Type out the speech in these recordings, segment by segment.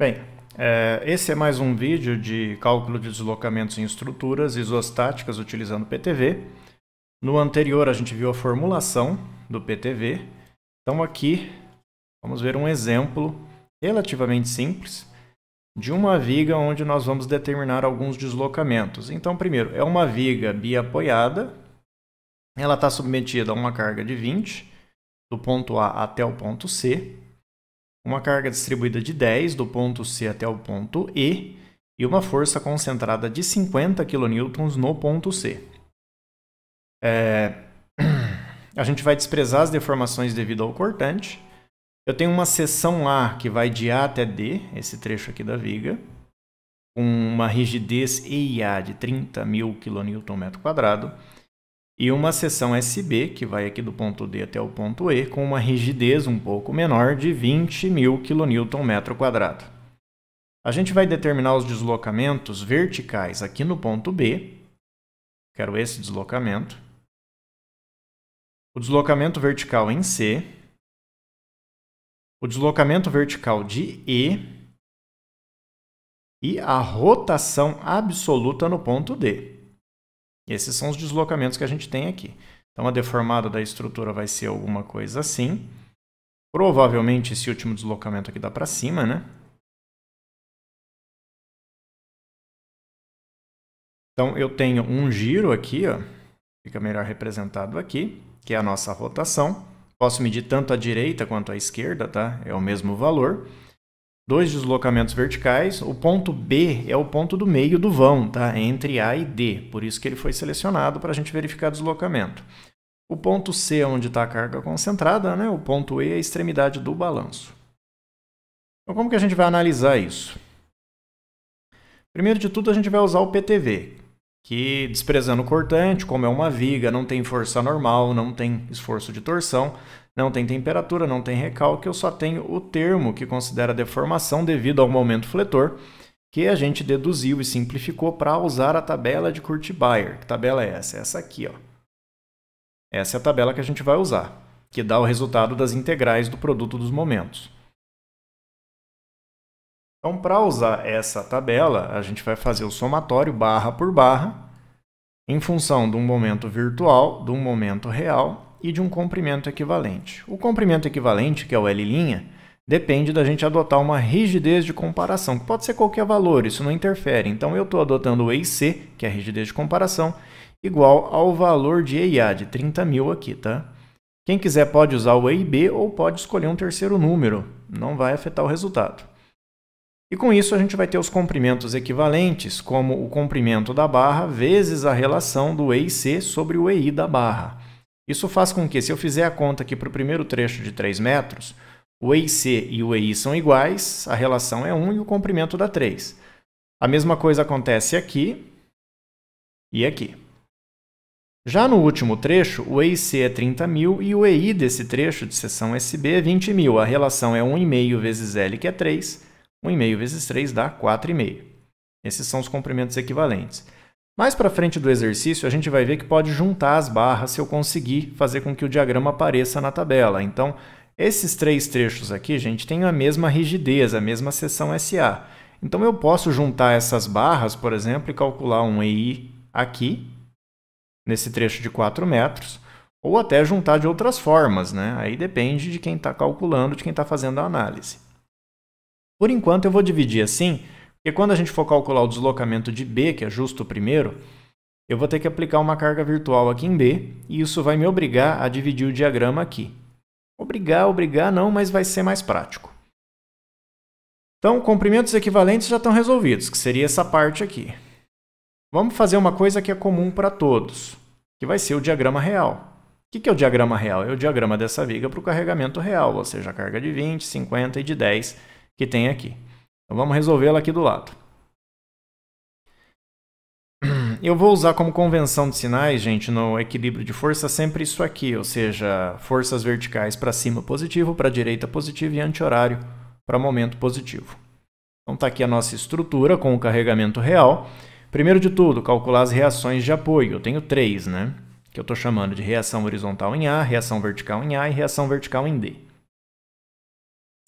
Bem, esse é mais um vídeo de cálculo de deslocamentos em estruturas isostáticas utilizando PTV. No anterior a gente viu a formulação do PTV. Então aqui vamos ver um exemplo relativamente simples de uma viga onde nós vamos determinar alguns deslocamentos. Então primeiro, é uma viga biapoiada. Ela está submetida a uma carga de 20, do ponto A até o ponto C. Uma carga distribuída de 10 do ponto C até o ponto E e uma força concentrada de 50 kN no ponto C. A gente vai desprezar as deformações devido ao cortante. Eu tenho uma seção A que vai de A até D, esse trecho aqui da viga, com uma rigidez EIA de 30.000 kN/m². E uma seção SB, que vai aqui do ponto D até o ponto E, com uma rigidez um pouco menor de 20.000 kN/m². A gente vai determinar os deslocamentos verticais aqui no ponto B. Quero esse deslocamento. O deslocamento vertical em C. O deslocamento vertical de E. E a rotação absoluta no ponto D. Esses são os deslocamentos que a gente tem aqui. Então, a deformada da estrutura vai ser alguma coisa assim. Provavelmente, esse último deslocamento aqui dá para cima, né? Então, eu tenho um giro aqui, ó, fica melhor representado aqui, que é a nossa rotação. Posso medir tanto à direita quanto à esquerda, tá? É o mesmo valor. Dois deslocamentos verticais. O ponto B é o ponto do meio do vão, tá? Entre A e D. Por isso que ele foi selecionado para a gente verificar deslocamento. O ponto C é onde está a carga concentrada, né? O ponto E é a extremidade do balanço. Então, como que a gente vai analisar isso? Primeiro de tudo, a gente vai usar o PTV, que, desprezando o cortante, como é uma viga, não tem força normal, não tem esforço de torção, não tem temperatura, não tem recalque, eu só tenho o termo que considera deformação devido ao momento fletor, que a gente deduziu e simplificou para usar a tabela de Curti-Bayer. Que tabela é essa? Essa aqui, ó. Essa é a tabela que a gente vai usar, que dá o resultado das integrais do produto dos momentos. Então, para usar essa tabela, a gente vai fazer o somatório barra por barra, em função de um momento virtual, de um momento real e de um comprimento equivalente. O comprimento equivalente, que é o L', depende da gente adotar uma rigidez de comparação, que pode ser qualquer valor, isso não interfere. Então, eu estou adotando o EIC, que é a rigidez de comparação, igual ao valor de EIA, de 30.000 aqui, tá? Quem quiser pode usar o EIB ou pode escolher um terceiro número, não vai afetar o resultado. E com isso a gente vai ter os comprimentos equivalentes, como o comprimento da barra vezes a relação do EIC sobre o EI da barra. Isso faz com que, se eu fizer a conta aqui para o primeiro trecho de 3 metros, o EIC e o EI são iguais, a relação é 1 e o comprimento dá 3. A mesma coisa acontece aqui e aqui. Já no último trecho, o EIC é 30.000 e o EI desse trecho de seção SB é 20.000. A relação é 1,5 vezes L, que é 3. 1,5 vezes 3 dá 4,5. Esses são os comprimentos equivalentes. Mais para frente do exercício, a gente vai ver que pode juntar as barras se eu conseguir fazer com que o diagrama apareça na tabela. Então, esses 3 trechos aqui, gente, têm a mesma rigidez, a mesma seção SA. Então, eu posso juntar essas barras, por exemplo, e calcular um EI aqui, nesse trecho de 4 metros, ou até juntar de outras formas, né? Aí depende de quem está calculando, de quem está fazendo a análise. Por enquanto, eu vou dividir assim, porque quando a gente for calcular o deslocamento de B, que é justo o primeiro, eu vou ter que aplicar uma carga virtual aqui em B, e isso vai me obrigar a dividir o diagrama aqui. Obrigar não, mas vai ser mais prático. Então, comprimentos equivalentes já estão resolvidos, que seria essa parte aqui. Vamos fazer uma coisa que é comum para todos, que vai ser o diagrama real. O que é o diagrama real? É o diagrama dessa viga para o carregamento real, ou seja, a carga de 20, 50 e de 10 que tem aqui. Então, vamos resolvê-la aqui do lado. Eu vou usar como convenção de sinais, gente, no equilíbrio de força, sempre isso aqui, ou seja, forças verticais para cima positivo, para a direita positivo e anti-horário para momento positivo. Então, está aqui a nossa estrutura com o carregamento real. Primeiro de tudo, calcular as reações de apoio. Eu tenho 3, né? Que eu estou chamando de reação horizontal em A, reação vertical em A e reação vertical em D.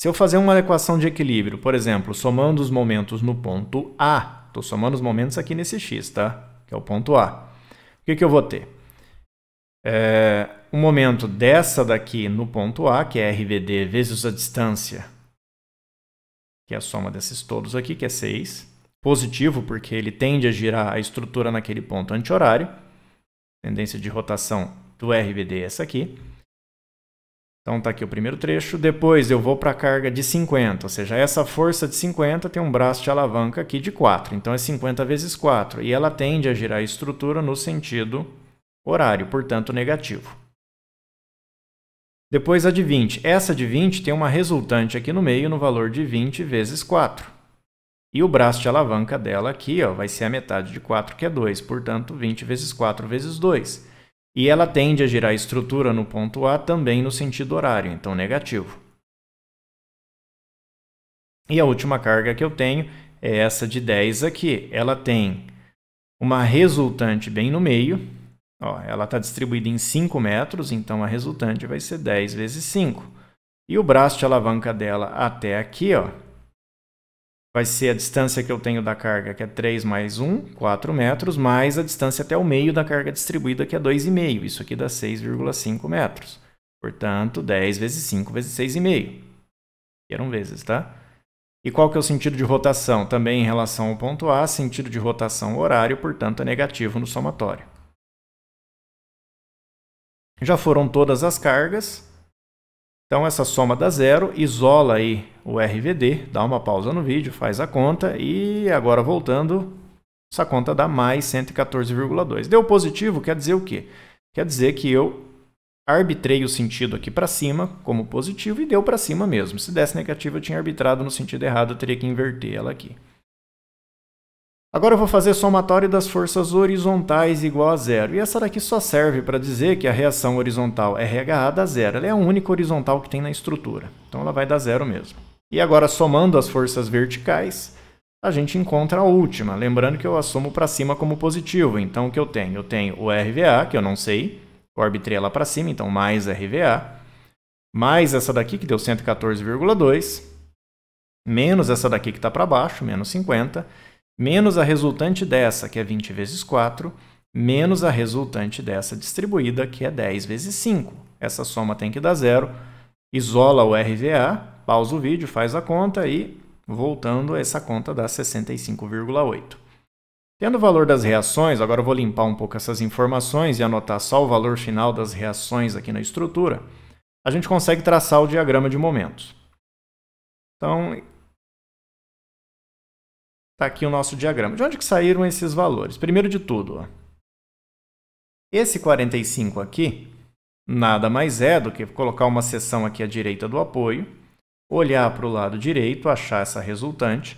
Se eu fazer uma equação de equilíbrio, por exemplo, somando os momentos no ponto A, estou somando os momentos aqui nesse x, tá? Que é o ponto A. O que eu vou ter? O momento dessa daqui no ponto A, que é RVD vezes a distância, que é a soma desses todos aqui, que é 6. Positivo, porque ele tende a girar a estrutura naquele ponto anti-horário. Tendência de rotação do RVD é essa aqui. Então está aqui o primeiro trecho. Depois eu vou para a carga de 50, ou seja, essa força de 50 tem um braço de alavanca aqui de 4. Então é 50 vezes 4. E ela tende a girar a estrutura no sentido horário, portanto negativo. Depois a de 20. Essa de 20 tem uma resultante aqui no meio no valor de 20 vezes 4. E o braço de alavanca dela aqui vai ser a metade de 4, que é 2. Portanto, 20 vezes 4 vezes 2. E ela tende a girar a estrutura no ponto A também no sentido horário, então negativo. E a última carga que eu tenho é essa de 10 aqui. Ela tem uma resultante bem no meio. Ela está distribuída em 5 metros, então a resultante vai ser 10 vezes 5. E o braço de alavanca dela até aqui vai ser a distância que eu tenho da carga, que é 3 mais 1, 4 metros, mais a distância até o meio da carga distribuída, que é 2,5. Isso aqui dá 6,5 metros. Portanto, 10 vezes 5 vezes 6,5. Eram vezes, tá? E qual que é o sentido de rotação? Também em relação ao ponto A, sentido de rotação horário, portanto, é negativo no somatório. Já foram todas as cargas. Então, essa soma dá zero, isola aí o RVD, dá uma pausa no vídeo, faz a conta e agora voltando, essa conta dá mais 114,2. Deu positivo, quer dizer o quê? Quer dizer que eu arbitrei o sentido aqui para cima como positivo e deu para cima mesmo. Se desse negativo, eu tinha arbitrado no sentido errado, eu teria que inverter ela aqui. Agora eu vou fazer somatório das forças horizontais igual a zero. E essa daqui só serve para dizer que a reação horizontal RHA dá zero. Ela é a única horizontal que tem na estrutura. Então ela vai dar zero mesmo. E agora, somando as forças verticais, a gente encontra a última. Lembrando que eu assumo para cima como positivo. Então o que eu tenho? Eu tenho o RVA, que eu não sei. Eu arbitrei ela para cima, então mais RVA. Mais essa daqui, que deu 114,2. Menos essa daqui que está para baixo, menos 50. Menos a resultante dessa, que é 20 vezes 4, menos a resultante dessa distribuída, que é 10 vezes 5. Essa soma tem que dar zero. Isola o RVA, pausa o vídeo, faz a conta e, voltando, essa conta dá 65,8. Tendo o valor das reações, agora eu vou limpar um pouco essas informações e anotar só o valor final das reações aqui na estrutura, a gente consegue traçar o diagrama de momentos. Então, está aqui o nosso diagrama. De onde que saíram esses valores? Primeiro de tudo, esse 45 aqui nada mais é do que colocar uma seção aqui à direita do apoio, olhar para o lado direito, achar essa resultante,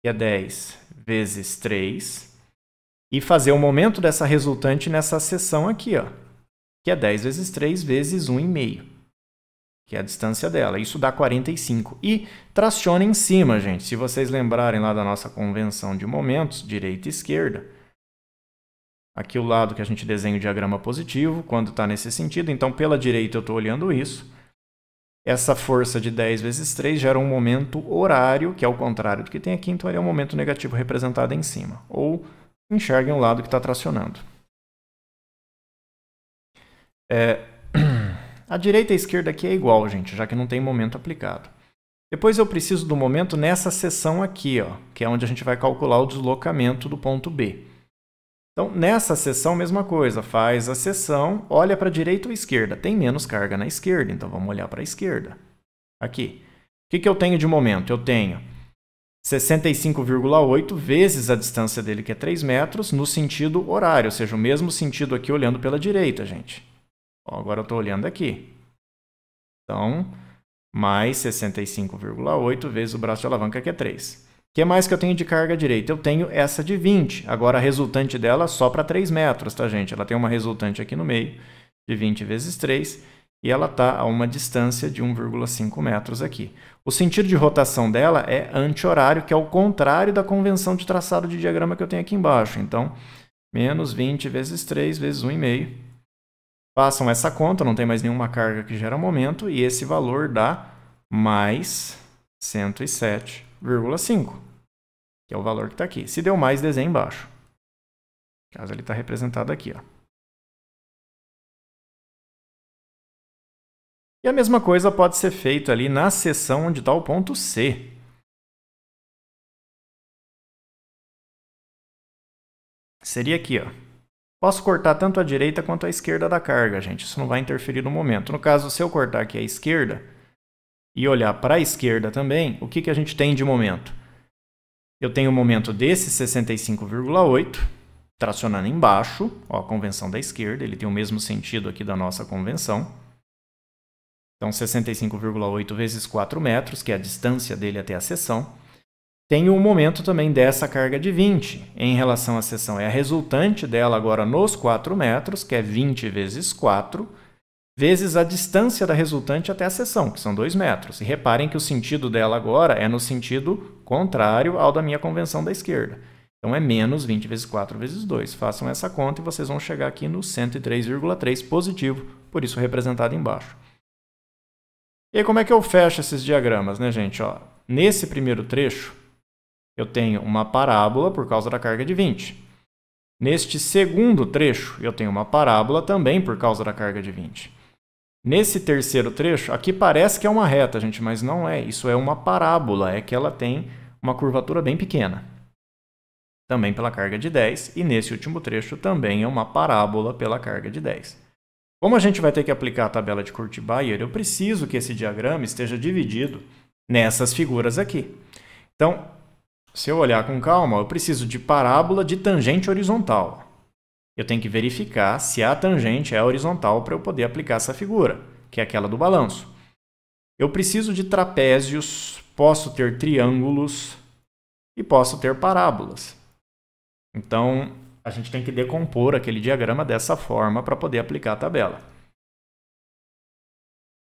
que é 10 vezes 3, e fazer o momento dessa resultante nessa seção aqui, que é 10 vezes 3 vezes 1,5. Que é a distância dela. Isso dá 45. E traciona em cima, gente. Se vocês lembrarem lá da nossa convenção de momentos, direita e esquerda, aqui o lado que a gente desenha o diagrama positivo, quando está nesse sentido. Então, pela direita eu estou olhando isso. Essa força de 10 vezes 3 gera um momento horário, que é o contrário do que tem aqui. Então, ele é um momento negativo representado em cima. Ou enxerguem o lado que está tracionando. A direita e a esquerda aqui é igual, gente, já que não tem momento aplicado. Depois eu preciso do momento nessa seção aqui, que é onde a gente vai calcular o deslocamento do ponto B. Então, nessa seção, mesma coisa. Faz a seção, olha para a direita ou esquerda. Tem menos carga na esquerda, então vamos olhar para a esquerda. Aqui. O que eu tenho de momento? Eu tenho 65,8 vezes a distância dele, que é 3 metros, no sentido horário, ou seja, o mesmo sentido aqui olhando pela direita, gente. Agora eu estou olhando aqui. Então, mais 65,8 vezes o braço de alavanca, que é 3. O que mais que eu tenho de carga direita? Eu tenho essa de 20. Agora, a resultante dela só para 3 metros, tá, gente? Ela tem uma resultante aqui no meio de 20 vezes 3 e ela está a uma distância de 1,5 metros aqui. O sentido de rotação dela é anti-horário, que é o contrário da convenção de traçado de diagrama que eu tenho aqui embaixo. Então, menos 20 vezes 3 vezes 1,5. Façam essa conta, não tem mais nenhuma carga que gera momento, e esse valor dá mais 107,5, que é o valor que está aqui. Se deu mais, desenhe embaixo. No caso, ele está representado aqui, ó. E a mesma coisa pode ser feita ali na seção onde está o ponto C. Seria aqui, ó. Posso cortar tanto a direita quanto a esquerda da carga, gente. Isso não vai interferir no momento. No caso, se eu cortar aqui a esquerda e olhar para a esquerda também, o que a gente tem de momento? Eu tenho o momento desse 65,8, tracionando embaixo, ó, a convenção da esquerda, ele tem o mesmo sentido aqui da nossa convenção. Então, 65,8 vezes 4 metros, que é a distância dele até a seção. Tenho o momento também dessa carga de 20 em relação à seção. É a resultante dela agora nos 4 metros, que é 20 vezes 4, vezes a distância da resultante até a seção, que são 2 metros. E reparem que o sentido dela agora é no sentido contrário ao da minha convenção da esquerda. Então, é menos 20 vezes 4 vezes 2. Façam essa conta e vocês vão chegar aqui no 103,3 positivo, por isso representado embaixo. E aí, como é que eu fecho esses diagramas, né, gente? Ó, nesse primeiro trecho, eu tenho uma parábola por causa da carga de 20. Neste segundo trecho, eu tenho uma parábola também por causa da carga de 20. Nesse terceiro trecho, aqui parece que é uma reta, gente, mas não é. Isso é uma parábola, é que ela tem uma curvatura bem pequena. Também pela carga de 10. E nesse último trecho também é uma parábola pela carga de 10. Como a gente vai ter que aplicar a tabela de Curt-Bayer, eu preciso que esse diagrama esteja dividido nessas figuras aqui. Então, se eu olhar com calma, eu preciso de parábola de tangente horizontal. Eu tenho que verificar se a tangente é horizontal para eu poder aplicar essa figura, que é aquela do balanço. Eu preciso de trapézios, posso ter triângulos e posso ter parábolas. Então, a gente tem que decompor aquele diagrama dessa forma para poder aplicar a tabela.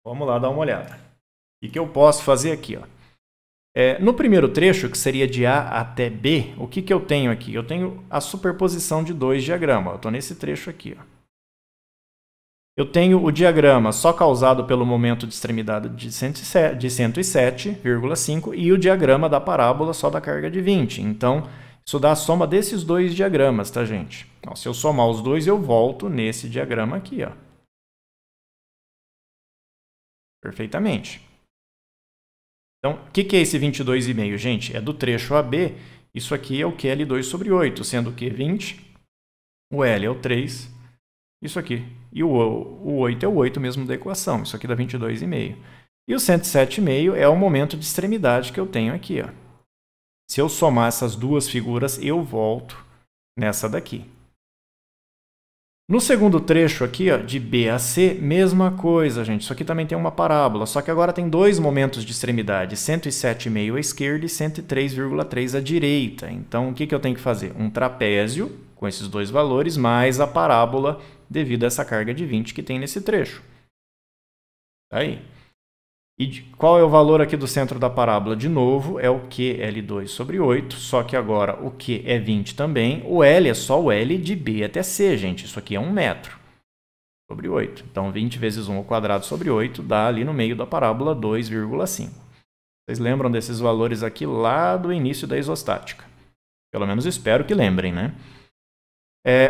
Vamos lá dar uma olhada. O que eu posso fazer aqui? Ó? No primeiro trecho, que seria de A até B, o que eu tenho aqui? Eu tenho a superposição de dois diagramas. Eu estou nesse trecho aqui. Ó. Eu tenho o diagrama só causado pelo momento de extremidade de 107,5 e o diagrama da parábola só da carga de 20. Então, isso dá a soma desses dois diagramas, tá, gente? Então, se eu somar os dois, eu volto nesse diagrama aqui, ó. Perfeitamente. Então, o que é esse 22,5, gente? É do trecho AB. Isso aqui é o QL2 sobre 8, sendo que 20, o L é o 3, isso aqui. E o 8 é o 8 mesmo da equação. Isso aqui dá 22,5. E o 107,5 é o momento de extremidade que eu tenho aqui, ó. Se eu somar essas duas figuras, eu volto nessa daqui. No segundo trecho aqui, ó, de B a C, mesma coisa, gente. Isso aqui também tem uma parábola, só que agora tem dois momentos de extremidade, 107,5 à esquerda e 103,3 à direita. Então, o que eu tenho que fazer? Um trapézio com esses dois valores, mais a parábola devido a essa carga de 20 que tem nesse trecho. Aí. E qual é o valor aqui do centro da parábola? De novo, é o QL2 sobre 8, só que agora o Q é 20 também. O L é só o L de B até C, gente. Isso aqui é 1 metro sobre 8. Então, 20 vezes 1 ao quadrado sobre 8 dá ali no meio da parábola 2,5. Vocês lembram desses valores aqui lá do início da isostática? Pelo menos espero que lembrem, né?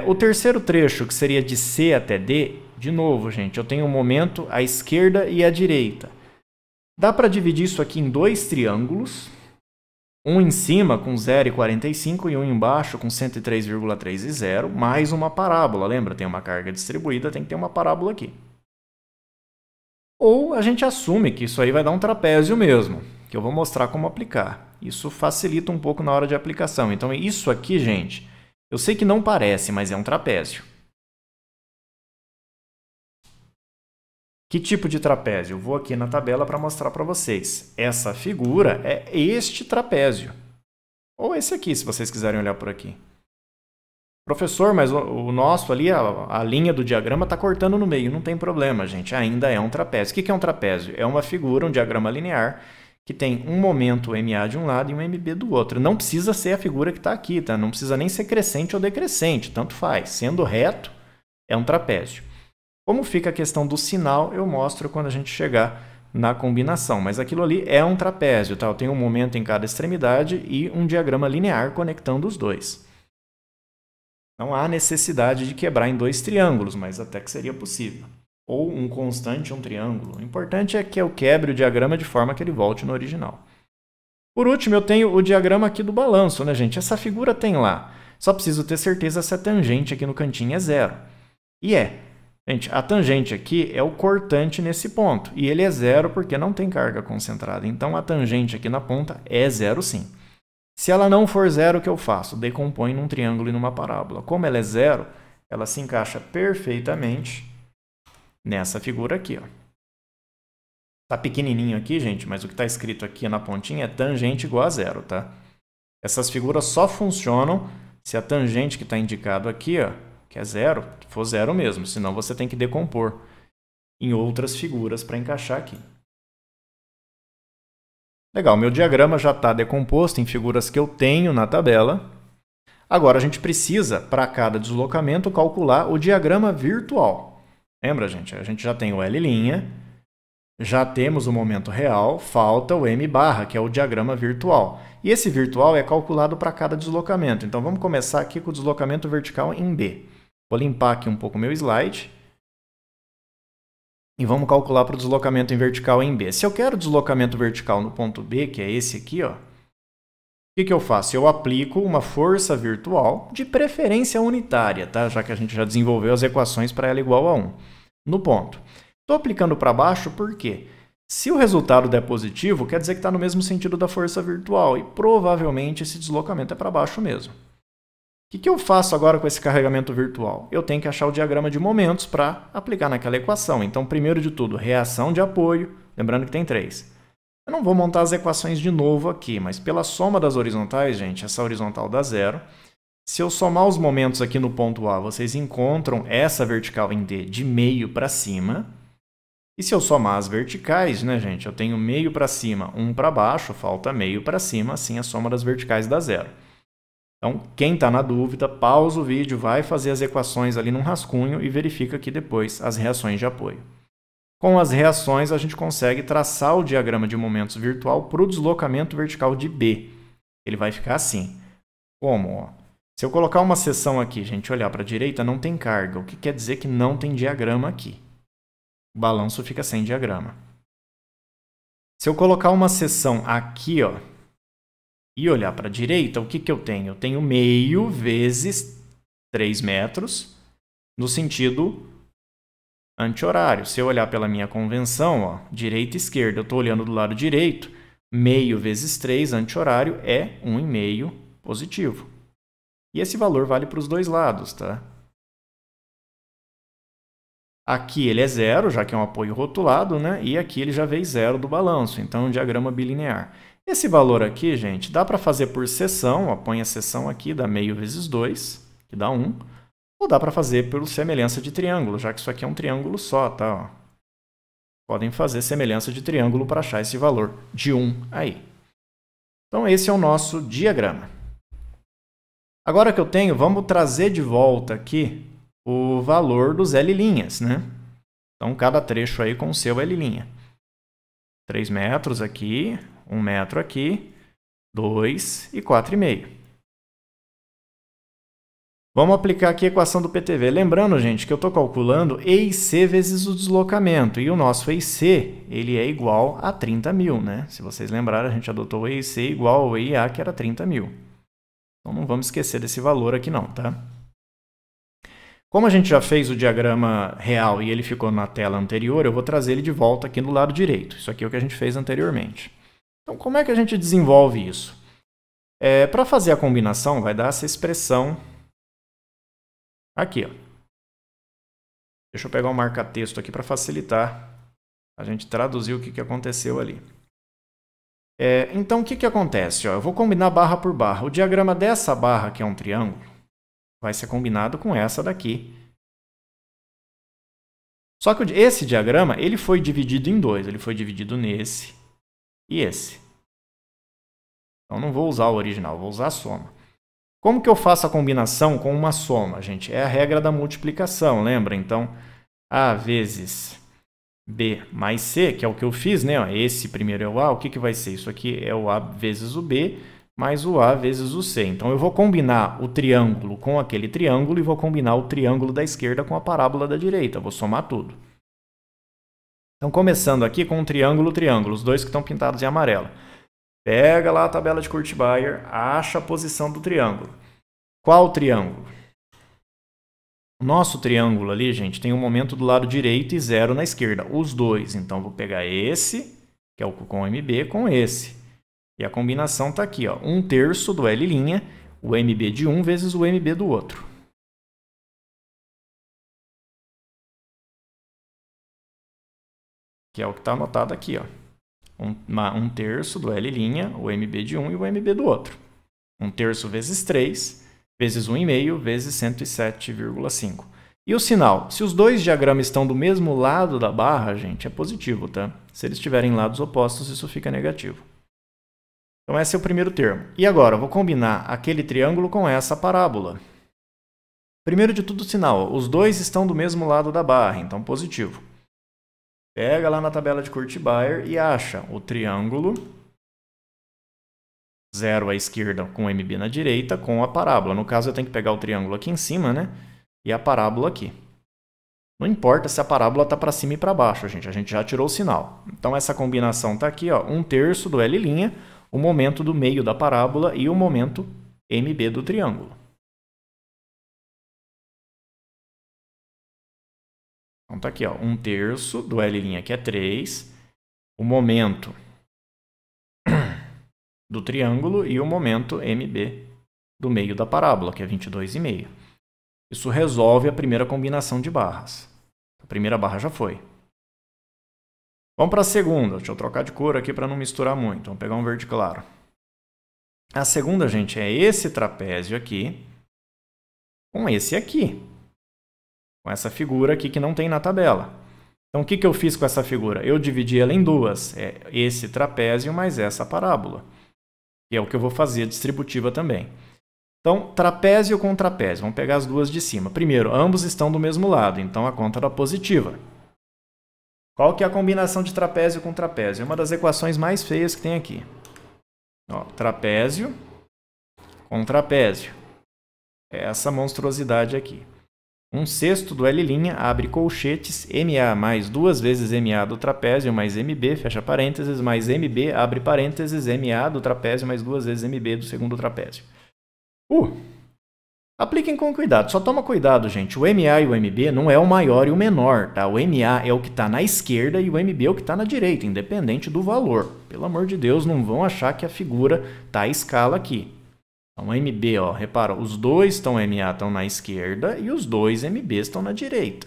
O terceiro trecho, que seria de C até D, de novo, gente, eu tenho um momento à esquerda e à direita. Dá para dividir isso aqui em dois triângulos, um em cima com 0,45 e um embaixo com 103,3 e 0, mais uma parábola. Lembra? Tem uma carga distribuída, tem que ter uma parábola aqui. Ou a gente assume que isso aí vai dar um trapézio mesmo, que eu vou mostrar como aplicar. Isso facilita um pouco na hora de aplicação. Então, isso aqui, gente, eu sei que não parece, mas é um trapézio. Que tipo de trapézio? Eu vou aqui na tabela para mostrar para vocês. Essa figura é este trapézio. Ou esse aqui, se vocês quiserem olhar por aqui. Professor, mas o nosso ali, a linha do diagrama está cortando no meio. Não tem problema, gente. Ainda é um trapézio. O que é um trapézio? É uma figura, um diagrama linear, que tem um momento MA de um lado e um MB do outro. Não precisa ser a figura que está aqui, tá? Não precisa nem ser crescente ou decrescente. Tanto faz. Sendo reto, é um trapézio. Como fica a questão do sinal, eu mostro quando a gente chegar na combinação, mas aquilo ali é um trapézio, tá? Eu tenho um momento em cada extremidade e um diagrama linear conectando os dois. Não há necessidade de quebrar em dois triângulos, mas até que seria possível. Ou um constante e um triângulo. O importante é que eu quebre o diagrama de forma que ele volte no original. Por último, eu tenho o diagrama aqui do balanço, né, gente? Essa figura tem lá. Só preciso ter certeza se a tangente aqui no cantinho é zero. E é. Gente, a tangente aqui é o cortante nesse ponto. E ele é zero porque não tem carga concentrada. Então, a tangente aqui na ponta é zero sim. Se ela não for zero, o que eu faço? Decompõe num triângulo e numa parábola. Como ela é zero, ela se encaixa perfeitamente nessa figura aqui, ó. Tá pequenininho aqui, gente, mas o que está escrito aqui na pontinha é tangente igual a zero, tá? Essas figuras só funcionam se a tangente que está indicado aqui, ó, que é zero, for zero mesmo. Senão você tem que decompor em outras figuras para encaixar aqui. Legal, meu diagrama já está decomposto em figuras que eu tenho na tabela. Agora a gente precisa, para cada deslocamento, calcular o diagrama virtual. Lembra, gente? A gente já tem o L', já temos o momento real, falta o M barra, que é o diagrama virtual. E esse virtual é calculado para cada deslocamento. Então vamos começar aqui com o deslocamento vertical em B. Vou limpar aqui um pouco o meu slide. E vamos calcular para o deslocamento em vertical em B. Se eu quero deslocamento vertical no ponto B, que é esse aqui, ó, o que eu faço? Eu aplico uma força virtual, de preferência unitária, tá? Já que a gente já desenvolveu as equações para ela igual a 1, no ponto. Estou aplicando para baixo por quê? Se o resultado der positivo, quer dizer que está no mesmo sentido da força virtual, e provavelmente esse deslocamento é para baixo mesmo. O que eu faço agora com esse carregamento virtual? Eu tenho que achar o diagrama de momentos para aplicar naquela equação. Então, primeiro de tudo, reação de apoio, lembrando que tem 3. Eu não vou montar as equações de novo aqui, mas pela soma das horizontais, gente, essa horizontal dá zero. Se eu somar os momentos aqui no ponto A, vocês encontram essa vertical em D de meio para cima. E se eu somar as verticais, né, gente, eu tenho meio para cima, 1 para baixo, falta meio para cima, assim a soma das verticais dá zero. Então, quem está na dúvida, pausa o vídeo, vai fazer as equações ali num rascunho e verifica aqui depois as reações de apoio. Com as reações, a gente consegue traçar o diagrama de momentos virtual para o deslocamento vertical de B. Ele vai ficar assim. Como? Ó. Se eu colocar uma seção aqui, gente, olhar para a direita, não tem carga, o que quer dizer que não tem diagrama aqui. O balanço fica sem diagrama. Se eu colocar uma seção aqui, ó, e olhar para a direita, o que eu tenho? Eu tenho meio vezes 3 metros no sentido anti-horário. Se eu olhar pela minha convenção, ó, direita e esquerda, eu estou olhando do lado direito, meio vezes 3 anti-horário é 1,5 positivo. E esse valor vale para os dois lados, tá? Aqui ele é zero, já que é um apoio rotulado, né? E aqui ele já veio zero do balanço, então é um diagrama bilinear. Esse valor aqui, gente, dá para fazer por seção, ó, põe a seção aqui, dá meio vezes 2, que dá 1. Ou dá para fazer por semelhança de triângulo, já que isso aqui é um triângulo só, tá? Ó. Podem fazer semelhança de triângulo para achar esse valor de 1 aí. Então esse é o nosso diagrama. Agora que eu tenho, vamos trazer de volta aqui o valor dos L', né? Então, cada trecho aí com o seu L'. 3 metros aqui, 1 metro aqui, 2 e 4,5. Vamos aplicar aqui a equação do PTV. Lembrando, gente, que eu estou calculando EIC vezes o deslocamento. E o nosso EIC, ele é igual a 30.000, né? Se vocês lembrarem, a gente adotou o EIC igual ao EIA, que era 30.000. Então, não vamos esquecer desse valor aqui não, tá? Como a gente já fez o diagrama real e ele ficou na tela anterior, eu vou trazer ele de volta aqui no lado direito. Isso aqui é o que a gente fez anteriormente. Então, como é que a gente desenvolve isso? Para fazer a combinação, vai dar essa expressão aqui, ó. Deixa eu pegar um marca-texto aqui para facilitar a gente traduzir o que aconteceu ali. Então, o que acontece? Ó, eu vou combinar barra por barra. O diagrama dessa barra, que é um triângulo, vai ser combinado com essa daqui. Só que esse diagrama ele foi dividido em dois. Ele foi dividido nesse e esse. Então, não vou usar o original, vou usar a soma. Como que eu faço a combinação com uma soma, gente? É a regra da multiplicação, lembra? Então, A vezes B mais C, que é o que eu fiz, né? Esse primeiro é o A, o que vai ser? Isso aqui é o A vezes o B, mais o A vezes o C. Então, eu vou combinar o triângulo com aquele triângulo e vou combinar o triângulo da esquerda com a parábola da direita. Vou somar tudo. Então, começando aqui com um triângulo, os dois que estão pintados em amarelo. Pega lá a tabela de Kurzbauer, acha a posição do triângulo. Qual triângulo? O nosso triângulo ali, gente, tem um momento do lado direito e 0 na esquerda. Os dois. Então, vou pegar esse, que é o com MB, com esse. E a combinação está aqui, ó, 1/3 do L', o MB de um vezes o MB do outro. Que é o que está anotado aqui, ó. 1/3 do L', o MB de um e o MB do outro. 1/3 vezes 3, vezes 1,5, vezes 107,5. E o sinal? Se os dois diagramas estão do mesmo lado da barra, gente, é positivo, tá? Se eles estiverem em lados opostos, isso fica negativo. Então, esse é o primeiro termo. E agora, eu vou combinar aquele triângulo com essa parábola. Primeiro de tudo, o sinal. Os dois estão do mesmo lado da barra, então positivo. Pega lá na tabela de Kurzbauer e acha o triângulo 0 à esquerda com MB na direita com a parábola. No caso, eu tenho que pegar o triângulo aqui em cima, né? E a parábola aqui. Não importa se a parábola está para cima e para baixo, gente. A gente já tirou o sinal. Então, essa combinação está aqui, ó, 1/3 do L', o momento do meio da parábola e o momento MB do triângulo. Então, está aqui, ó, 1/3 do L', que é 3, o momento do triângulo e o momento MB do meio da parábola, que é 22,5. Isso resolve a primeira combinação de barras. A primeira barra já foi. Vamos para a segunda. Deixa eu trocar de cor aqui para não misturar muito. Vamos pegar um verde claro. A segunda, gente, é esse trapézio aqui com esse aqui. Com essa figura aqui que não tem na tabela. Então, o que eu fiz com essa figura? Eu dividi ela em duas. É esse trapézio mais essa parábola. Que é o que eu vou fazer distributiva também. Então, trapézio com trapézio. Vamos pegar as duas de cima. Primeiro, ambos estão do mesmo lado. Então, a conta dá positiva. Qual que é a combinação de trapézio com trapézio? É uma das equações mais feias que tem aqui. Ó, trapézio com trapézio. É essa monstruosidade aqui. 1/6 do L', abre colchetes, MA mais 2 vezes MA do trapézio mais MB, fecha parênteses, mais MB, abre parênteses, MA do trapézio mais 2 vezes MB do segundo trapézio. Apliquem com cuidado. Só toma cuidado, gente. O MA e o MB não é o maior e o menor, tá? O MA é o que está na esquerda e o MB é o que está na direita, independente do valor. Pelo amor de Deus, não vão achar que a figura está à escala aqui. Então, MB, ó, repara, os dois MA estão na esquerda e os dois MB estão na direita.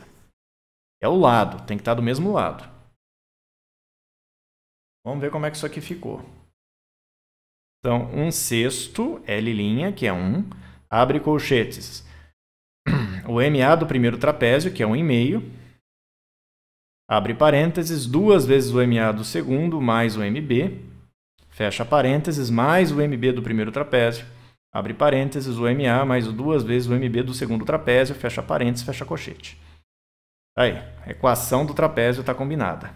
É o lado, tem que estar do mesmo lado. Vamos ver como é que isso aqui ficou. Então, 1/6 L', que é 1, abre colchetes. O MA do primeiro trapézio, que é 1,5, abre parênteses, 2 vezes o MA do segundo, mais o MB, fecha parênteses, mais o MB do primeiro trapézio, abre parênteses, o MA mais 2 vezes o MB do segundo trapézio, fecha parênteses, fecha colchete. Aí, a equação do trapézio está combinada.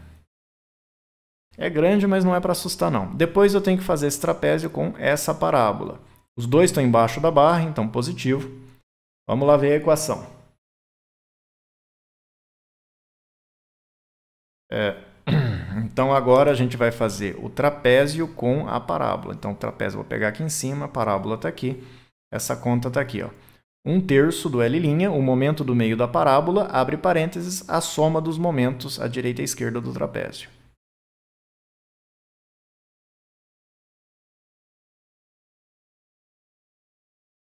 É grande, mas não é para assustar, não. Depois eu tenho que fazer esse trapézio com essa parábola. Os dois estão embaixo da barra, então positivo. Vamos lá ver a equação. Então, agora a gente vai fazer o trapézio com a parábola. Então, o trapézio eu vou pegar aqui em cima, a parábola está aqui. Essa conta está aqui, ó. 1/3 do L', o momento do meio da parábola, abre parênteses, a soma dos momentos à direita e à esquerda do trapézio.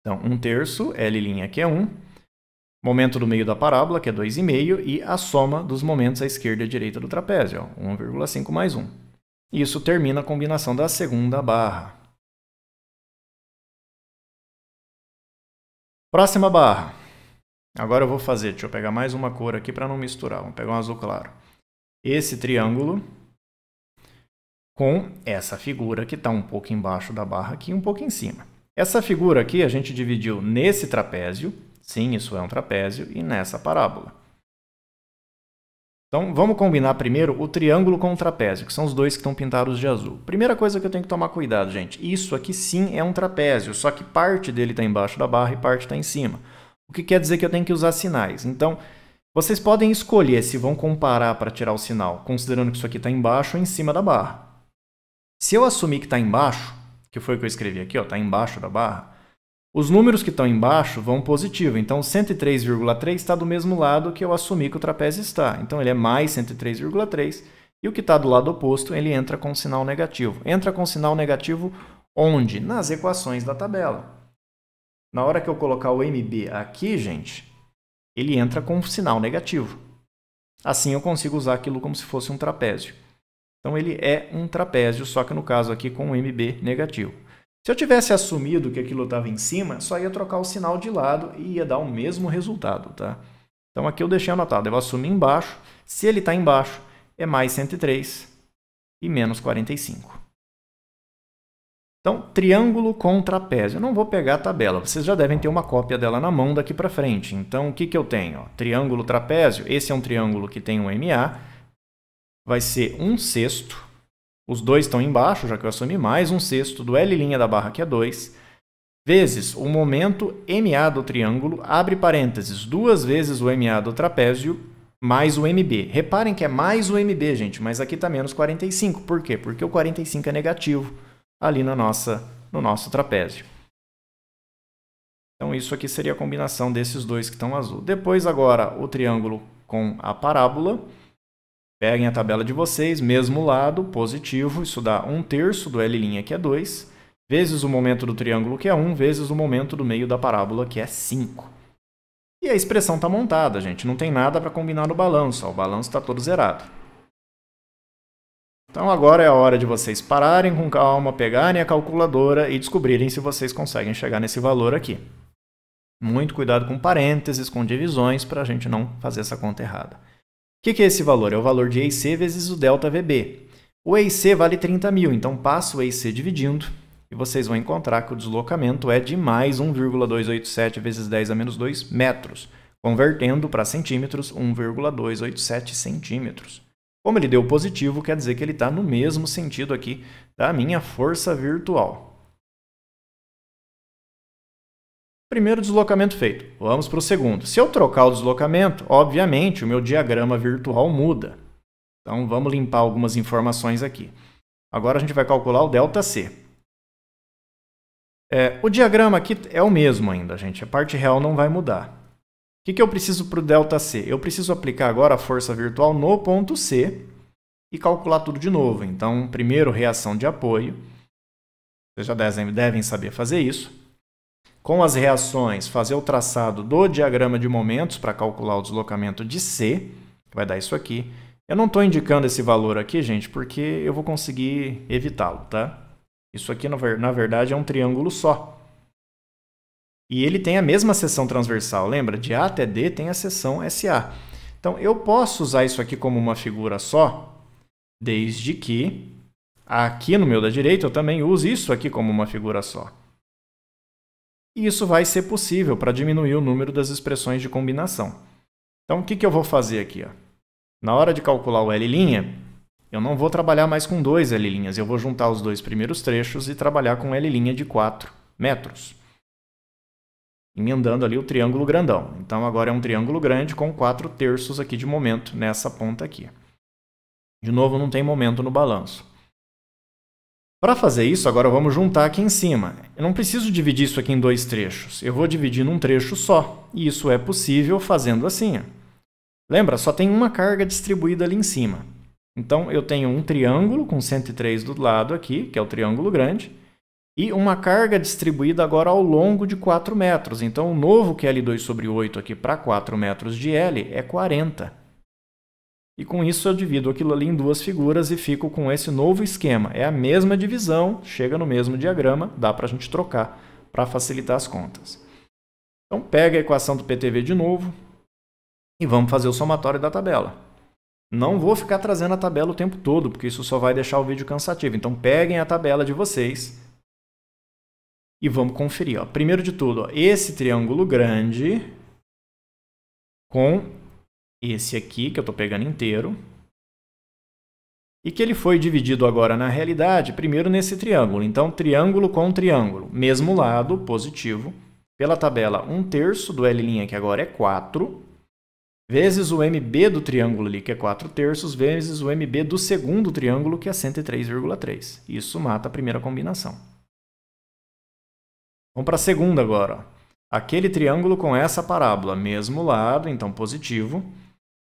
Então, 1/3, L' que é 1, momento do meio da parábola, que é 2,5, e a soma dos momentos à esquerda e à direita do trapézio, ó, 1,5 mais 1. Isso termina a combinação da segunda barra. Próxima barra. Agora eu vou fazer, deixa eu pegar mais uma cor aqui para não misturar, vamos pegar um azul claro. Esse triângulo com essa figura que está um pouco embaixo da barra aqui e um pouco em cima. Essa figura aqui a gente dividiu nesse trapézio, sim, isso é um trapézio, e nessa parábola. Então, vamos combinar primeiro o triângulo com o trapézio, que são os dois que estão pintados de azul. Primeira coisa que eu tenho que tomar cuidado, gente. Isso aqui sim é um trapézio, só que parte dele está embaixo da barra e parte está em cima. O que quer dizer que eu tenho que usar sinais. Então, vocês podem escolher se vão comparar para tirar o sinal, considerando que isso aqui está embaixo ou em cima da barra. Se eu assumir que está embaixo, que foi o que eu escrevi aqui, está embaixo da barra, os números que estão embaixo vão positivo. Então, 103,3 está do mesmo lado que eu assumi que o trapézio está. Então, ele é mais 103,3. E o que está do lado oposto, ele entra com sinal negativo. Entra com sinal negativo onde? Nas equações da tabela. Na hora que eu colocar o MB aqui, gente, ele entra com sinal negativo. Assim, eu consigo usar aquilo como se fosse um trapézio. Então, ele é um trapézio, só que no caso aqui com o MB negativo. Se eu tivesse assumido que aquilo estava em cima, só ia trocar o sinal de lado e ia dar o mesmo resultado, tá? Então, aqui eu deixei anotado. Eu assumi embaixo. Se ele está embaixo, é mais 103 e menos 45. Então, triângulo com trapézio. Eu não vou pegar a tabela. Vocês já devem ter uma cópia dela na mão daqui para frente. Então, o que eu tenho? Triângulo, trapézio. Esse é um triângulo que tem um MA. Vai ser 1/6. Os dois estão embaixo, já que eu assumi, mais 1/6 do L' da barra, que é 2, vezes o momento MA do triângulo, abre parênteses, 2 vezes o MA do trapézio, mais o MB. Reparem que é mais o MB, gente, mas aqui está menos 45. Por quê? Porque o 45 é negativo ali no nosso trapézio. Então, isso aqui seria a combinação desses dois que estão azul. Depois, agora, o triângulo com a parábola. Peguem a tabela de vocês, mesmo lado, positivo, isso dá 1/3 do L', que é 2, vezes o momento do triângulo, que é 1, vezes o momento do meio da parábola, que é 5. E a expressão está montada, gente. Não tem nada para combinar no balanço. O balanço está todo zerado. Então, agora é a hora de vocês pararem com calma, pegarem a calculadora e descobrirem se vocês conseguem chegar nesse valor aqui. Muito cuidado com parênteses, com divisões, para a gente não fazer essa conta errada. O que é esse valor? É o valor de EIC vezes o delta VB. O EIC vale 30.000, então passo o EIC dividindo e vocês vão encontrar que o deslocamento é de mais 1,287 vezes 10 a menos 2 metros, convertendo para centímetros, 1,287 centímetros. Como ele deu positivo, quer dizer que ele está no mesmo sentido aqui da minha força virtual. Primeiro deslocamento feito. Vamos para o segundo. Se eu trocar o deslocamento, obviamente o meu diagrama virtual muda. Então, vamos limpar algumas informações aqui. Agora, a gente vai calcular o ΔC. O diagrama aqui é o mesmo ainda, gente. A parte real não vai mudar. O que eu preciso para o ΔC? Eu preciso aplicar agora a força virtual no ponto C e calcular tudo de novo. Então, primeiro, reação de apoio. Vocês já devem saber fazer isso. Com as reações, fazer o traçado do diagrama de momentos para calcular o deslocamento de C, que vai dar isso aqui. Eu não estou indicando esse valor aqui, gente, porque eu vou conseguir evitá-lo, tá? Isso aqui, na verdade, é um triângulo só. E ele tem a mesma seção transversal, lembra? De A até D tem a seção SA. Então, eu posso usar isso aqui como uma figura só, desde que aqui no meu da direita eu também use isso aqui como uma figura só. E isso vai ser possível para diminuir o número das expressões de combinação. Então, o que eu vou fazer aqui? Na hora de calcular o L', eu não vou trabalhar mais com 2 L', eu vou juntar os dois primeiros trechos e trabalhar com L' de 4 metros. Emendando ali o triângulo grandão. Então, agora é um triângulo grande com 4/3 aqui de momento nessa ponta aqui. De novo, não tem momento no balanço. Para fazer isso, agora vamos juntar aqui em cima. Eu não preciso dividir isso aqui em 2 trechos. Eu vou dividir num trecho só. E isso é possível fazendo assim. Lembra? Só tem uma carga distribuída ali em cima. Então, eu tenho um triângulo com 103 do lado aqui, que é o triângulo grande, e uma carga distribuída agora ao longo de 4 metros. Então, o novo QL2/8 aqui para 4 metros de L é 40. E com isso eu divido aquilo ali em 2 figuras e fico com esse novo esquema. É a mesma divisão, chega no mesmo diagrama, dá para a gente trocar para facilitar as contas. Então pega a equação do PTV de novo e vamos fazer o somatório da tabela. Não vou ficar trazendo a tabela o tempo todo, porque isso só vai deixar o vídeo cansativo. Então peguem a tabela de vocês e vamos conferir. Primeiro de tudo, esse triângulo grande com esse aqui, que eu estou pegando inteiro, e que ele foi dividido agora na realidade, primeiro nesse triângulo. Então, triângulo com triângulo, mesmo lado, positivo, pela tabela 1/3 do L', que agora é 4, vezes o MB do triângulo ali, que é 4/3, vezes o MB do segundo triângulo, que é 103,3. Isso mata a primeira combinação. Vamos para a segunda agora. Ó. Aquele triângulo com essa parábola, mesmo lado, então positivo,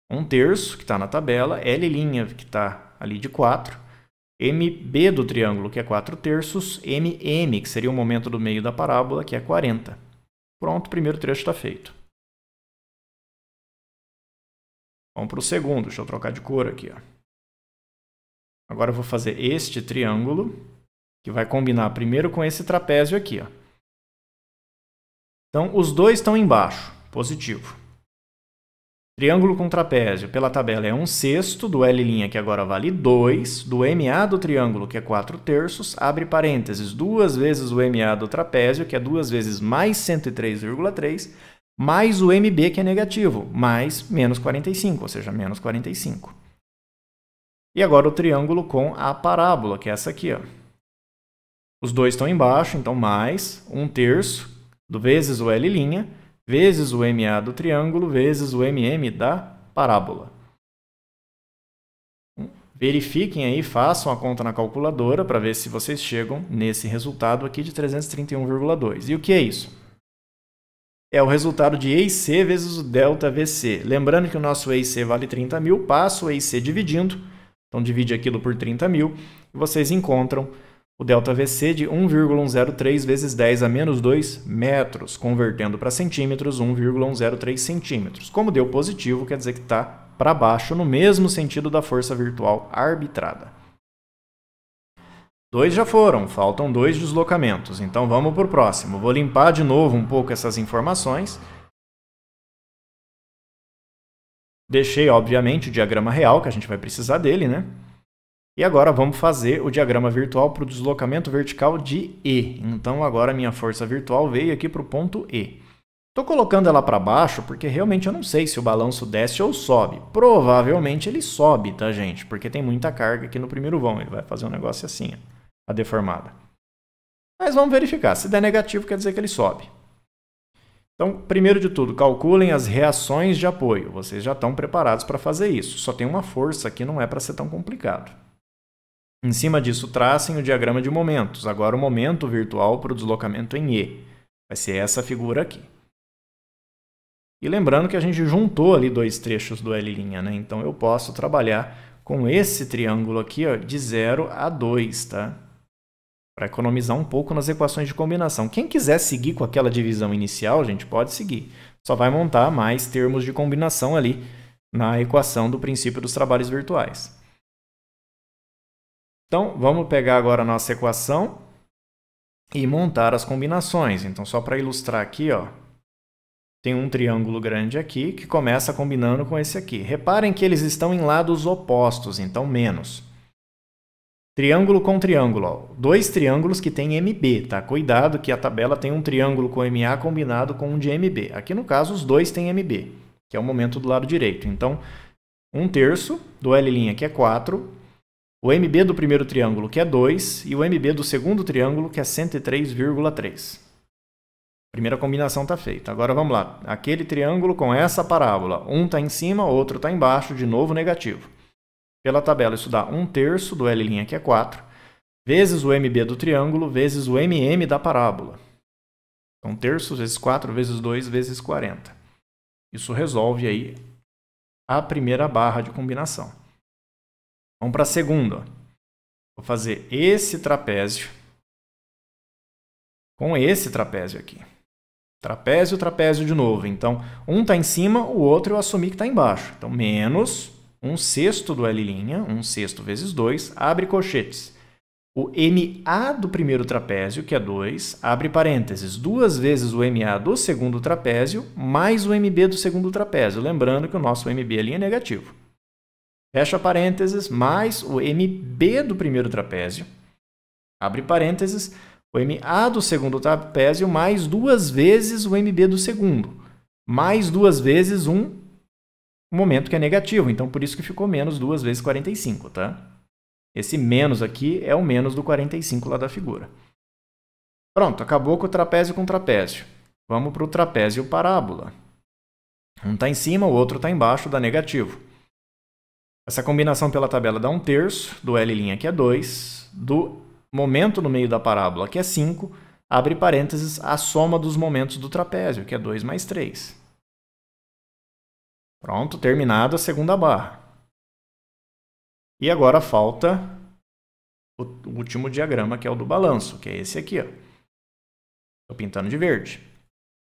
1/3, que está na tabela, L', que está ali de 4, MB do triângulo, que é 4/3, MM, que seria o momento do meio da parábola, que é 40. Pronto, o primeiro trecho está feito. Vamos para o segundo, deixa eu trocar de cor aqui. Ó. Agora eu vou fazer este triângulo, que vai combinar primeiro com esse trapézio aqui. Ó. Então, os dois estão embaixo, positivo. Triângulo com trapézio, pela tabela, é 1/6 do L', que agora vale 2, do MA do triângulo, que é 4/3, abre parênteses, 2 vezes o MA do trapézio, que é 2 vezes mais 103,3, mais o MB, que é negativo, mais menos 45, ou seja, menos 45. E agora o triângulo com a parábola, que é essa aqui. Ó. Os dois estão embaixo, então mais 1/3 vezes o L', vezes o MA do triângulo, vezes o MM da parábola. Verifiquem aí, façam a conta na calculadora para ver se vocês chegam nesse resultado aqui de 331,2. E o que é isso? É o resultado de EIC vezes o ΔVC. Lembrando que o nosso EIC vale 30.000, passo o EIC dividindo, então divide aquilo por 30.000, e vocês encontram o ΔVC de 1,103 vezes 10 a menos 2 metros, convertendo para centímetros, 1,103 centímetros. Como deu positivo, quer dizer que está para baixo, no mesmo sentido da força virtual arbitrada. 2 já foram, faltam 2 deslocamentos, então vamos para o próximo. Vou limpar de novo um pouco essas informações. Deixei, obviamente, o diagrama real, que a gente vai precisar dele, né? E agora vamos fazer o diagrama virtual para o deslocamento vertical de E. Então, agora a minha força virtual veio aqui para o ponto E. Estou colocando ela para baixo porque realmente eu não sei se o balanço desce ou sobe. Provavelmente ele sobe, tá, gente? Porque tem muita carga aqui no primeiro vão. Ele vai fazer um negócio assim, ó, a deformada. Mas vamos verificar. Se der negativo, quer dizer que ele sobe. Então, primeiro de tudo, calculem as reações de apoio. Vocês já estão preparados para fazer isso. Só tem uma força aqui, não é para ser tão complicado. Em cima disso, tracem o diagrama de momentos. Agora o momento virtual para o deslocamento em E. Vai ser essa figura aqui. E lembrando que a gente juntou ali 2 trechos do L', né? Então eu posso trabalhar com esse triângulo aqui, ó, de 0 a 2, tá? Para economizar um pouco nas equações de combinação. Quem quiser seguir com aquela divisão inicial, a gente pode seguir. Só vai montar mais termos de combinação ali na equação do princípio dos trabalhos virtuais. Então, vamos pegar agora a nossa equação e montar as combinações. Então, só para ilustrar aqui, ó, tem um triângulo grande aqui que começa combinando com esse aqui. Reparem que eles estão em lados opostos, então menos. Triângulo com triângulo. Ó. 2 triângulos que têm MB, tá? Cuidado que a tabela tem um triângulo com MA combinado com um de MB. Aqui, no caso, os dois têm MB, que é o momento do lado direito. Então, 1/3 do L', que é 4. O MB do primeiro triângulo, que é 2, e o MB do segundo triângulo, que é 103,3. Primeira combinação está feita. Agora vamos lá. Aquele triângulo com essa parábola. Um está em cima, outro está embaixo, de novo negativo. Pela tabela, isso dá 1/3 do L', que é 4, vezes o MB do triângulo, vezes o MM da parábola. Então, 1/3 vezes 4 vezes 2 vezes 40. Isso resolve aí a primeira barra de combinação. Vamos para a segunda. Vou fazer esse trapézio com esse trapézio aqui. Trapézio, trapézio de novo. Então, um está em cima, o outro eu assumi que está embaixo. Então, menos 1/6 do L', 1/6 vezes 2, abre colchetes. O MA do primeiro trapézio, que é 2, abre parênteses, 2 vezes o MA do segundo trapézio, mais o MB do segundo trapézio. Lembrando que o nosso MB ali é negativo. Fecha parênteses, mais o MB do primeiro trapézio, abre parênteses, o MA do segundo trapézio, mais 2 vezes o MB do segundo, mais 2 vezes um momento que é negativo, então por isso que ficou menos 2 vezes 45, tá? Esse menos aqui é o menos do 45 lá da figura. Pronto, acabou com o trapézio com trapézio. Vamos para o trapézio parábola. Um está em cima, o outro está embaixo, dá negativo. Essa combinação pela tabela dá 1/3 do L', que é 2, do momento no meio da parábola, que é 5, abre parênteses, a soma dos momentos do trapézio, que é 2 mais 3. Pronto, terminada a segunda barra. E agora falta o último diagrama, que é o do balanço, que é esse aqui, ó. Estou pintando de verde.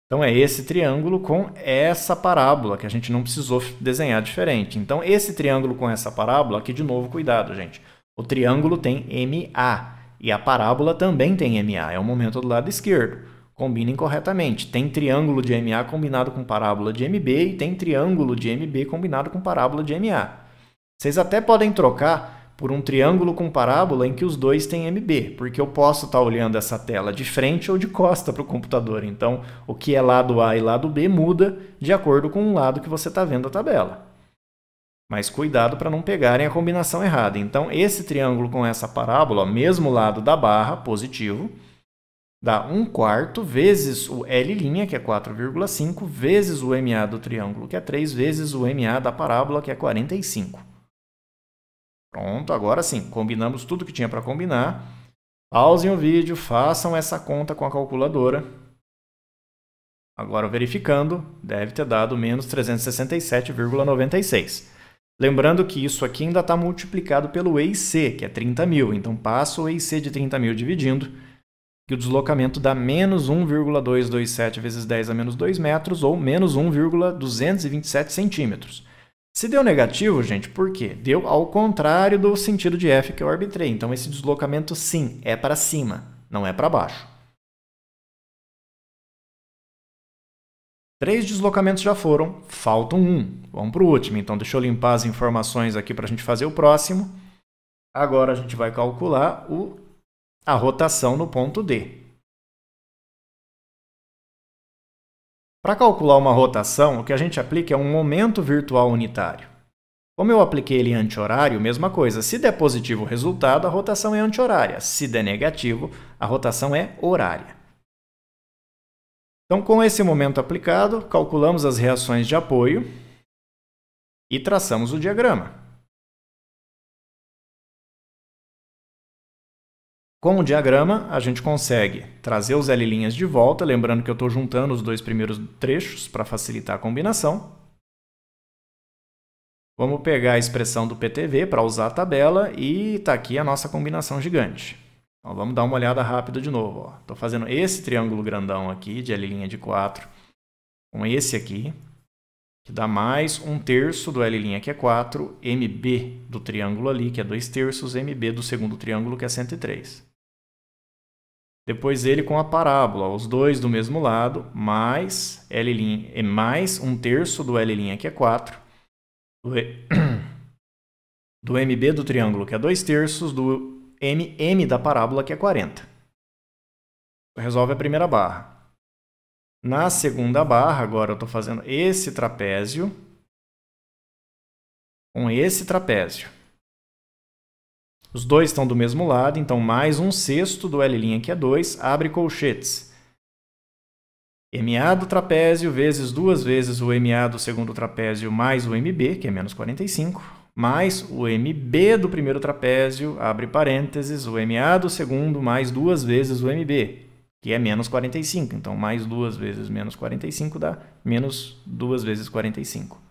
Então, é esse triângulo com essa parábola, que a gente não precisou desenhar diferente. Então, esse triângulo com essa parábola, aqui de novo, cuidado, gente. O triângulo tem MA e a parábola também tem MA, é o momento do lado esquerdo. Combinem corretamente. Tem triângulo de MA combinado com parábola de MB e tem triângulo de MB combinado com parábola de MA. Vocês até podem trocar por um triângulo com parábola em que os dois têm MB, porque eu posso estar olhando essa tela de frente ou de costa para o computador. Então, o que é lado A e lado B muda de acordo com o lado que você está vendo a tabela. Mas cuidado para não pegarem a combinação errada. Então, esse triângulo com essa parábola, ó, mesmo lado da barra, positivo, dá 1/4 vezes o L', que é 4,5, vezes o MA do triângulo, que é 3, vezes o MA da parábola, que é 45. Pronto, agora sim, combinamos tudo que tinha para combinar. Pausem o vídeo, façam essa conta com a calculadora. Agora, verificando, deve ter dado menos 367,96. Lembrando que isso aqui ainda está multiplicado pelo EIC, que é 30.000. Então, passo o EIC de 30.000 dividindo, que o deslocamento dá menos 1,227 vezes 10 a menos 2 metros, ou menos 1,227 centímetros. Se deu negativo, gente, por quê? Deu ao contrário do sentido de F que eu arbitrei. Então, esse deslocamento, sim, é para cima, não é para baixo. 3 deslocamentos já foram, faltam 1. Vamos para o último. Então, deixa eu limpar as informações aqui para a gente fazer o próximo. Agora, a gente vai calcular a rotação no ponto D. Para calcular uma rotação, o que a gente aplica é um momento virtual unitário. Como eu apliquei ele em anti-horário, mesma coisa. Se der positivo o resultado, a rotação é anti-horária. Se der negativo, a rotação é horária. Então, com esse momento aplicado, calculamos as reações de apoio e traçamos o diagrama. Com o diagrama, a gente consegue trazer os L' de volta, lembrando que eu estou juntando os dois primeiros trechos para facilitar a combinação. Vamos pegar a expressão do PTV para usar a tabela e está aqui a nossa combinação gigante. Então, vamos dar uma olhada rápida de novo. Estou fazendo esse triângulo grandão aqui, de L' de 4, com esse aqui, que dá mais 1/3 do L', que é 4, MB do triângulo ali, que é 2/3, MB do segundo triângulo, que é 103. Depois ele com a parábola, os dois do mesmo lado, mais L', mais 1/3 do L', que é 4, do MB do triângulo, que é 2/3, do MM da parábola, que é 40. Resolve a primeira barra. Na segunda barra, agora eu estou fazendo esse trapézio com esse trapézio. Os dois estão do mesmo lado, então mais 1/6 do L', que é 2, abre colchetes. MA do trapézio vezes 2 vezes o MA do segundo trapézio mais o MB, que é menos 45, mais o MB do primeiro trapézio, abre parênteses, o MA do segundo mais 2 vezes o MB, que é menos 45. Então, mais 2 vezes menos 45 dá menos 2 vezes 45.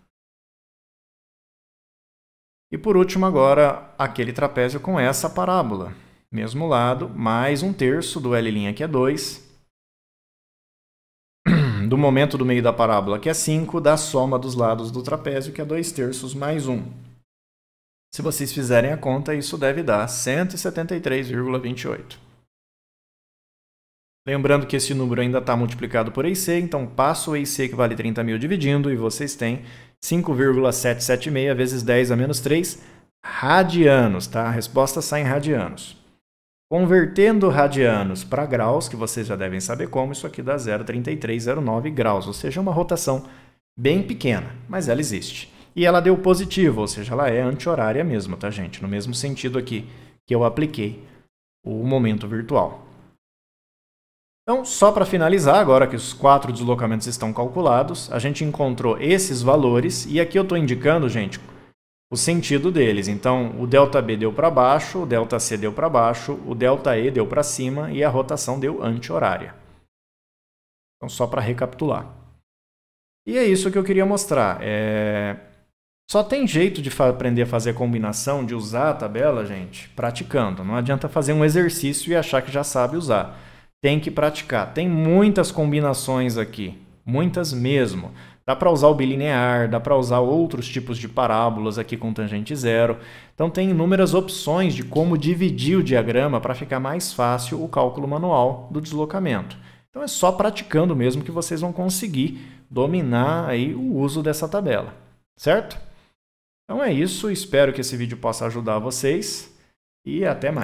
E por último, agora, aquele trapézio com essa parábola. Mesmo lado, mais 1/3 do L', que é 2, do momento do meio da parábola, que é 5, da soma dos lados do trapézio, que é 2/3 mais 1. Se vocês fizerem a conta, isso deve dar 173,28. Lembrando que esse número ainda está multiplicado por EIC, então passo o EIC que vale 30.000 dividindo e vocês têm 5,776 vezes 10 a menos 3 radianos, tá? A resposta sai em radianos. Convertendo radianos para graus, que vocês já devem saber como, isso aqui dá 0,3309 graus, ou seja, uma rotação bem pequena, mas ela existe. e ela deu positivo, ou seja, ela é anti-horária mesmo, tá, gente? No mesmo sentido aqui que eu apliquei o momento virtual. Então, só para finalizar, agora que os 4 deslocamentos estão calculados, a gente encontrou esses valores, e aqui eu estou indicando, gente, o sentido deles. Então, o ΔB deu para baixo, o ΔC deu para baixo, o ΔE deu para cima e a rotação deu anti-horária. Então, só para recapitular. E é isso que eu queria mostrar. Só tem jeito de aprender a fazer combinação, de usar a tabela, gente, praticando. Não adianta fazer um exercício e achar que já sabe usar. Tem que praticar. Tem muitas combinações aqui, muitas mesmo. Dá para usar o bilinear, dá para usar outros tipos de parábolas aqui com tangente zero. Então tem inúmeras opções de como dividir o diagrama para ficar mais fácil o cálculo manual do deslocamento. Então é só praticando mesmo que vocês vão conseguir dominar aí o uso dessa tabela, certo? Então é isso, espero que esse vídeo possa ajudar vocês e até mais.